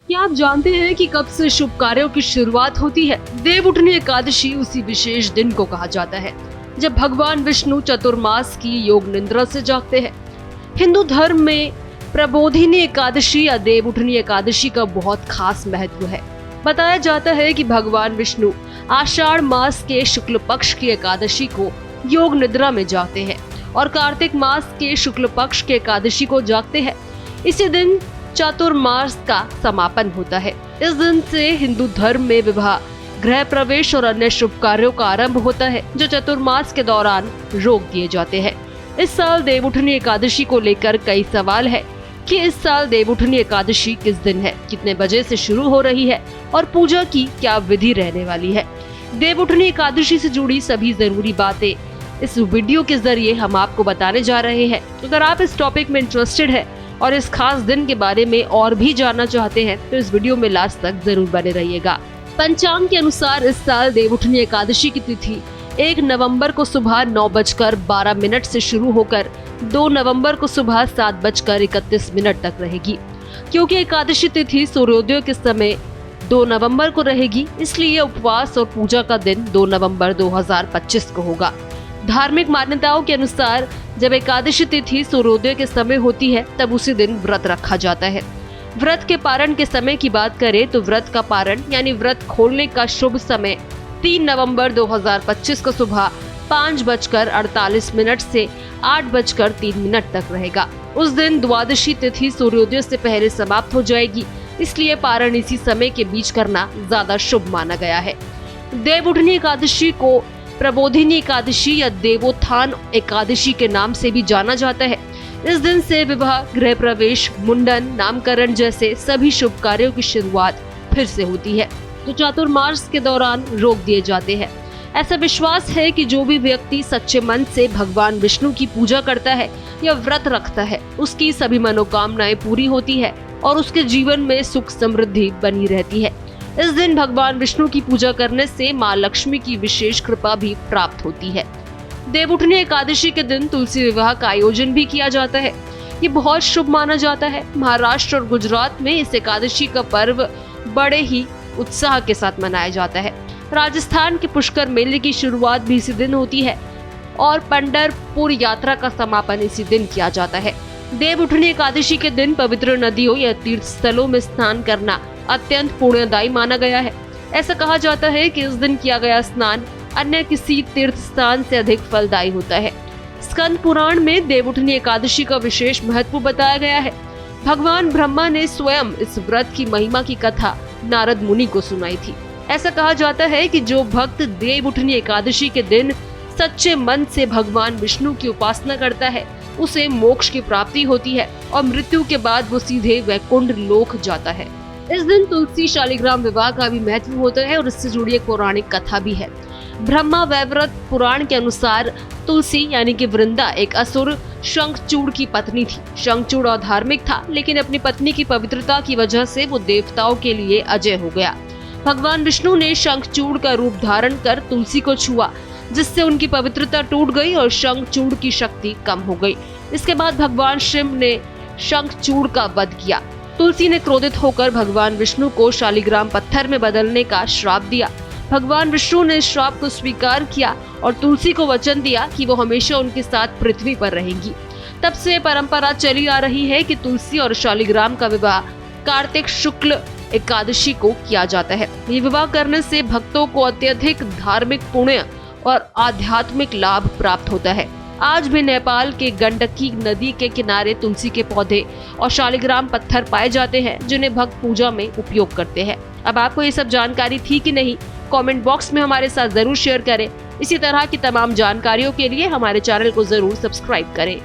क्या आप जानते हैं कि कब से शुभ कार्यों की शुरुआत होती है? देवउठनी एकादशी उसी विशेष दिन को कहा जाता है जब भगवान विष्णु चतुर्मास की योग निद्रा से जागते हैं। हिंदू धर्म में प्रबोधिनी एकादशी या देवउठनी एकादशी का बहुत खास महत्व है। बताया जाता है कि भगवान विष्णु आषाढ़ मास के शुक्ल पक्ष की एकादशी को योग निद्रा में जागते हैं और कार्तिक मास के शुक्ल पक्ष के एकादशी को जागते हैं। इसी दिन चातुर्मास का समापन होता है। इस दिन से हिंदू धर्म में विवाह, गृह प्रवेश और अन्य शुभ कार्यों का आरंभ होता है जो चतुर्मास के दौरान रोक दिए जाते हैं। इस साल देवउठनी एकादशी को लेकर कई सवाल है कि इस साल देवउठनी एकादशी किस दिन है, कितने बजे से शुरू हो रही है और पूजा की क्या विधि रहने वाली है। देवउठनी एकादशी से जुड़ी सभी जरूरी बातें इस वीडियो के जरिए हम आपको बताने जा रहे हैं। अगर आप इस टॉपिक में इंटरेस्टेड है और इस खास दिन के बारे में और भी जानना चाहते हैं तो इस वीडियो में लास्ट तक जरूर बने रहिएगा। पंचांग के अनुसार इस साल देवउठनी एकादशी की तिथि 1 नवंबर को सुबह 9:12 से शुरू होकर 2 नवंबर को सुबह 7:31 तक रहेगी। क्योंकि एकादशी तिथि सूर्योदय के समय 2 नवंबर को रहेगी, इसलिए उपवास और पूजा का दिन 2 नवंबर 2025 को होगा। धार्मिक मान्यताओं के अनुसार जब एकादशी तिथि सूर्योदय के समय होती है तब उसी दिन व्रत रखा जाता है। व्रत के पारण के समय की बात करें तो व्रत का पारण यानी व्रत खोलने का शुभ समय 3 नवंबर 2025 को सुबह 5:48 से 8:03 तक रहेगा। उस दिन द्वादशी तिथि सूर्योदय से पहले समाप्त हो जाएगी, इसलिए पारण इसी समय के बीच करना ज्यादा शुभ माना गया है। देवउठनी एकादशी को प्रबोधिनी एकादशी या देवोत्थान एकादशी के नाम से भी जाना जाता है। इस दिन से विवाह, गृह प्रवेश, मुंडन, नामकरण जैसे सभी शुभ कार्यों की शुरुआत फिर से होती है जो चातुर्मास के दौरान रोक दिए जाते हैं। ऐसा विश्वास है कि जो भी व्यक्ति सच्चे मन से भगवान विष्णु की पूजा करता है या व्रत रखता है उसकी सभी मनोकामनाएं पूरी होती है और उसके जीवन में सुख समृद्धि बनी रहती है। इस दिन भगवान विष्णु की पूजा करने से माँ लक्ष्मी की विशेष कृपा भी प्राप्त होती है। देवउठनी एकादशी के दिन तुलसी विवाह का आयोजन भी किया जाता है। ये बहुत शुभ माना जाता है। महाराष्ट्र और गुजरात में इस एकादशी का पर्व बड़े ही उत्साह के साथ मनाया जाता है। राजस्थान के पुष्कर मेले की शुरुआत भी इसी दिन होती है और पंढरपुर यात्रा का समापन इसी दिन किया जाता है। देवउठनी एकादशी के दिन पवित्र नदियों या तीर्थ स्थलों में स्नान करना अत्यंत पुण्यदायी माना गया है। ऐसा कहा जाता है कि इस दिन किया गया स्नान अन्य किसी तीर्थ स्थान से अधिक फलदायी होता है। स्कंद पुराण में देवउठनी एकादशी का विशेष महत्व बताया गया है। भगवान ब्रह्मा ने स्वयं इस व्रत की महिमा की कथा नारद मुनि को सुनाई थी। ऐसा कहा जाता है कि जो भक्त देवउठनी एकादशी के दिन सच्चे मन से भगवान विष्णु की उपासना करता है उसे मोक्ष की प्राप्ति होती है और मृत्यु के बाद वो सीधे वैकुंठ लोक जाता है। इस दिन तुलसी शालिग्राम विवाह का भी महत्व होता है और इससे जुड़ी एक पौराणिक कथा भी है। ब्रह्मा वैवर्त पुराण के अनुसार तुलसी यानी कि वृंदा एक असुर शंखचूड़ की पत्नी थी। शंखचूड़ अधार्मिक था, लेकिन अपनी पत्नी की पवित्रता की वजह से वो देवताओं के लिए अजय हो गया। भगवान विष्णु ने शंखचूड़ का रूप धारण कर तुलसी को छुआ, जिससे उनकी पवित्रता टूट गई और शंखचूड़ की शक्ति कम हो गई। इसके बाद भगवान शिव ने शंखचूड़ का वध किया। तुलसी ने क्रोधित होकर भगवान विष्णु को शालिग्राम पत्थर में बदलने का श्राप दिया। भगवान विष्णु ने इस श्राप को स्वीकार किया और तुलसी को वचन दिया कि वो हमेशा उनके साथ पृथ्वी पर रहेंगी। तब से परंपरा चली आ रही है कि तुलसी और शालिग्राम का विवाह कार्तिक शुक्ल एकादशी को किया जाता है। ये विवाह करने से भक्तों को अत्यधिक धार्मिक पुण्य और आध्यात्मिक लाभ प्राप्त होता है। आज भी नेपाल के गंडकी नदी के किनारे तुलसी के पौधे और शालिग्राम पत्थर पाए जाते हैं जिन्हें भक्त पूजा में उपयोग करते हैं। अब आपको ये सब जानकारी थी कि नहीं? कमेंट बॉक्स में हमारे साथ जरूर शेयर करें। इसी तरह की तमाम जानकारियों के लिए हमारे चैनल को जरूर सब्सक्राइब करें।